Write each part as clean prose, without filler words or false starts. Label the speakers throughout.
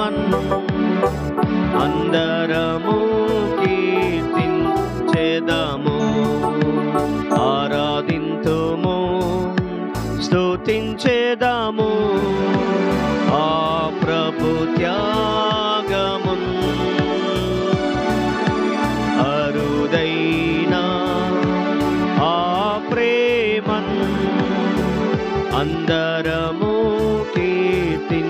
Speaker 1: ప్రేమన్ అందరము కీర్తించెదము, ఆరాధింతుము స్తుతించెదము ఆ ప్రభు త్యాగమున్. అరుదైన ఆ ప్రేమన్ అందరము కీర్తించెదము,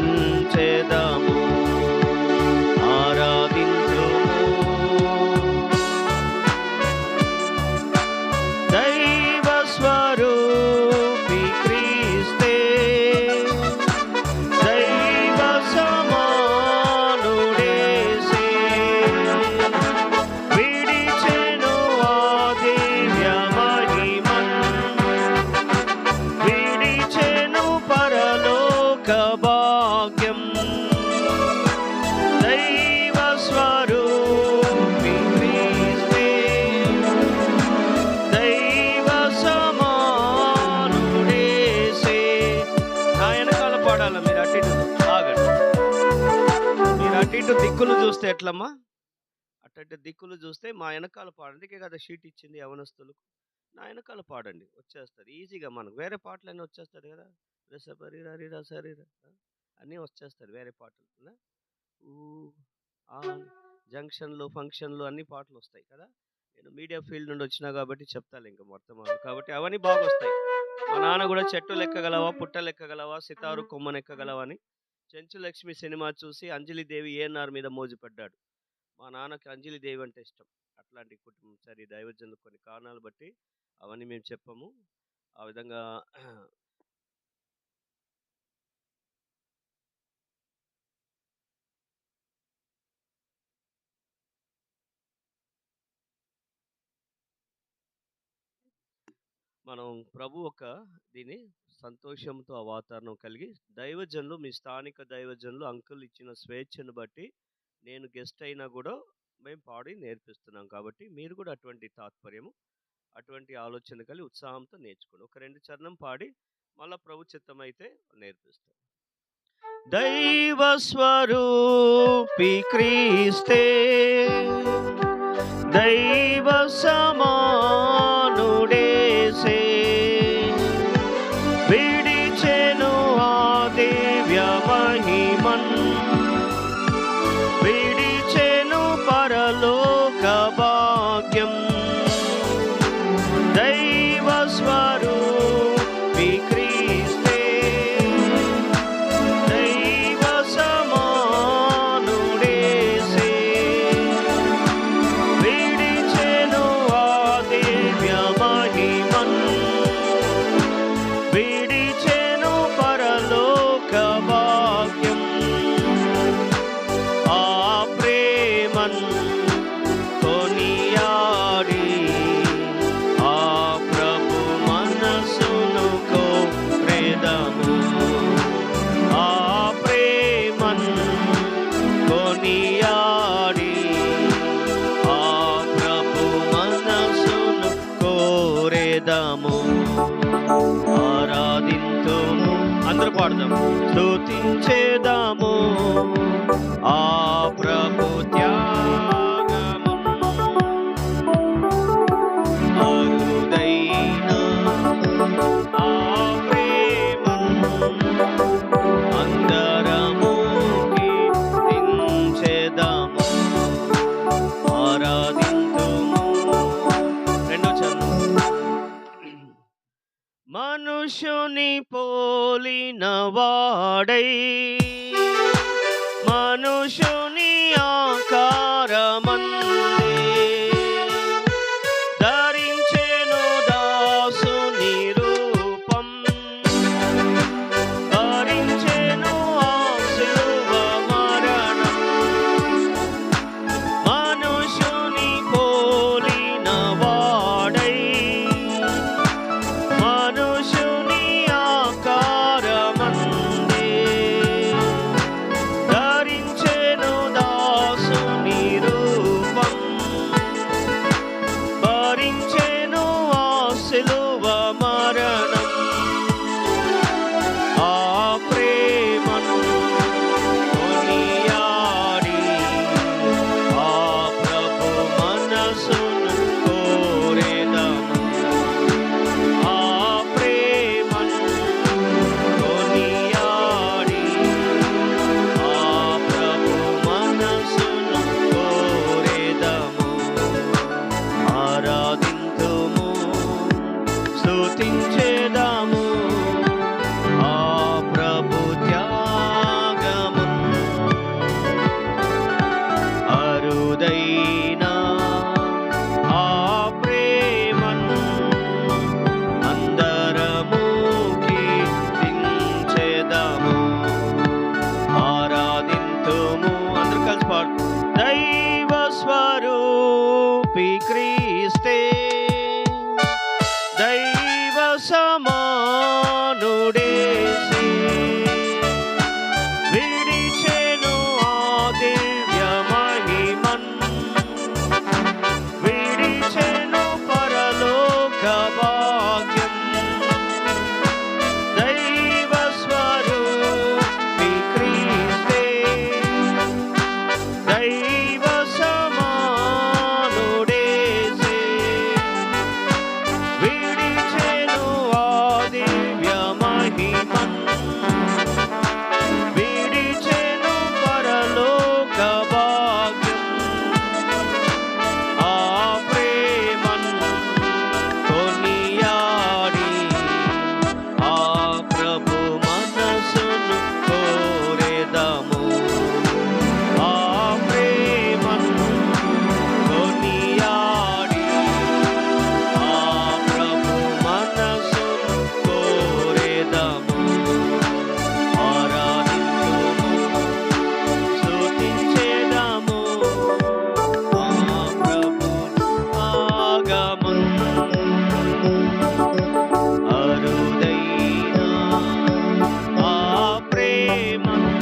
Speaker 1: ఆరాధింతుము. దైవ స్వరూపి క్రీస్తే, దైవ సమానుడేసే, విడిచెను ఆ దివ్య మహిమన్, విడిచెను పరలోక భాగ్యం. దైవ స్వరూపి క్రీస్తే, దైవ సమానుడేసే. నా వెనకాల పాడాల, మీరు అటు ఇటు ఆగండి. మీరు అటు ఇటు దిక్కులు చూస్తే ఎట్లమ్మా? అటు దిక్కులు చూస్తే మా వెనకాల పాడండి. కదా షీట్ ఇచ్చింది యవనస్తులకు. నా వెనకాల పాడండి, వచ్చేస్తుంది ఈజీగా. మనకు వేరే పాటలన్నీ వచ్చేస్తుంది కదా, రసపరిరా రిరా సరిరా అన్నీ వచ్చేస్తుంది వేరే పాటలు. ఊ ఆ జంక్షన్లు ఫంక్షన్లు అన్ని పాటలు వస్తాయి కదా. నేను మీడియా ఫీల్డ్ నుండి వచ్చినా కాబట్టి చెప్తాను ఇంకా మొత్తం కాబట్టి అవన్నీ బాగా వస్తాయి. మా నాన్న కూడా చెట్టులు ఎక్కగలవా, పుట్టలు ఎక్కగలవా, సితారు కొమ్మను ఎక్కగలవా అని చెంచు లక్ష్మి సినిమా చూసి అంజలిదేవి ఏఎన్ఆర్ మీద మోజుపడ్డాడు. మా నాన్నకి అంజలిదేవి అంటే ఇష్టం. అట్లాంటి కుటుంబం. సరే, దైవజనులు కొన్ని కారణాలు బట్టి అవన్నీ మేము చెప్పము. ఆ విధంగా మనం ప్రభు ఒక దీని సంతోషంతో ఆ వాతావరణం కలిగి దైవజనులు, మీ స్థానిక దైవజనులు అంకుల్ ఇచ్చిన స్వేచ్ఛను బట్టి నేను గెస్ట్ అయినా కూడా మేము పాడి నేర్పిస్తున్నాం. కాబట్టి మీరు కూడా అటువంటి తాత్పర్యము, అటువంటి ఆలోచన కలిగి ఉత్సాహంతో నేర్చుకోండి. ఒక 2 చరణం పాడి మళ్ళా ప్రభు చిత్తం అయితే నేర్పిస్తాం. దైవ స్వరూపి క్రీస్తే, దైవ సమానుడేసే, విడిచెను ఆ దివ్య మహిమన్, విడిచెను పరలోక భాగ్యం. దైవ స్వరూపి క్రీస్తే, దైవ సమానుడేసే, విడిచెను ఆ దివ్య మహిమన్, విడిచెను పరలోక భాగ్యం. ఆ ప్రేమన్ కొనియాడి ఆ ప్రభు మనసును కోరెదము, ఆ ప్రేమన్ కొనియాడి ఆ ప్రభు మనసును కోరెదము, ఆరాధింతుము. అందరూ పాడదాం. స్తుతించేదాము ఆ ప్రభు త్యాగము, అరుదైన ఆ ప్రేమను అందరము కీర్తించెదము, ఆరాధింతుము. రెండో చరణం. మనుషుని పోలిన వాడై మనుషుని ఆకారమందే ధరించెను దాసుని రూపం, ధరించెను ఆ శిలువ మరణం. మనుషుని పోలిన వాడై మనుషుని ఆకారమందే ధరించెను విడిచెను ఆ దివ్య మహిమన్, విడిచెను పరలోక భాగ్యం. దైవ స్వరూపి క్రీస్తే, దైవ సమానుడేసే, విడిచెను ఆ దివ్య మహిమన్, విడిచెను పరలోక భాగ్యం. ఆ ప్రేమన్ కొనియాడి ఆ ప్రభు మనసును కోరెదము. ఆ ప్రేమన్ కొనియాడి ఆ ప్రభు మనసును కోరెదము. ఆరాధింతుము, స్తుతించెదము ఆ ప్రభు ఆగమన్. అరుదైన ఆ ప్రేమను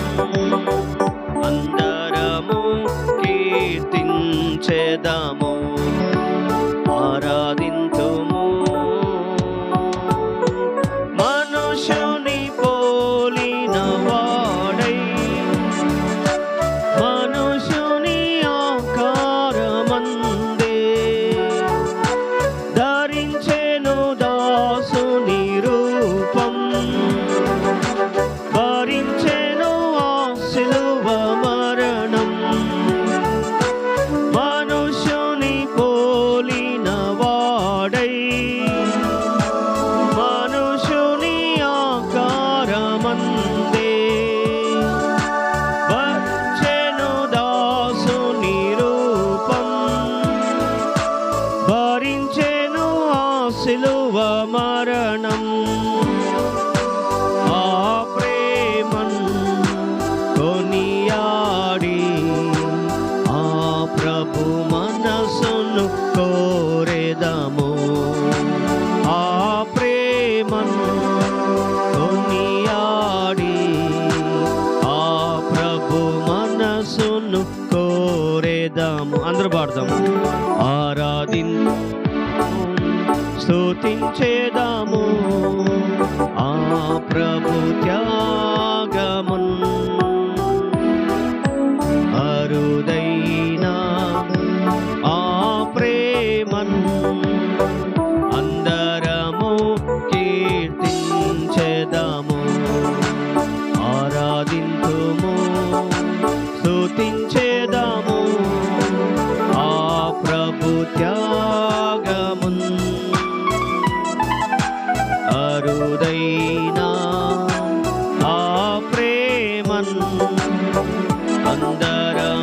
Speaker 1: అందరము కీర్తించెదము, ఆరాధింతుము. మనుషుని పోలిన వాడై, మనుషుని ఆకారమందే ధరించెను దాసుని రూపం, భరించెను ఆ శిలువ మరణం. మనుషుని పోలిన వాడై, మనుషుని ఆకారమందే భరించెను దాసుని రూపం, భరించెను ఆ శిలువ మరణం. ఆ ప్రేమన్ కొనియాడి ఆ ప్రభు మనసును కోరెదము. ఆ ప్రేమన్ కొనియాడి ఆ ప్రభు మనసును కోరెదము. అందరూ పాడదాము. ఆరాధించు, స్తుతించెదము ఆ ప్రభు త్యాగమున్. అరుదైన ఆ ప్రేమన్ అందరము కీర్తించెదము, ఆరాధింతుము, స్తుతించెదము ఆ ప్రభు త్యాగమున్. అరుదైన ఆ ప్రేమన్ అందరము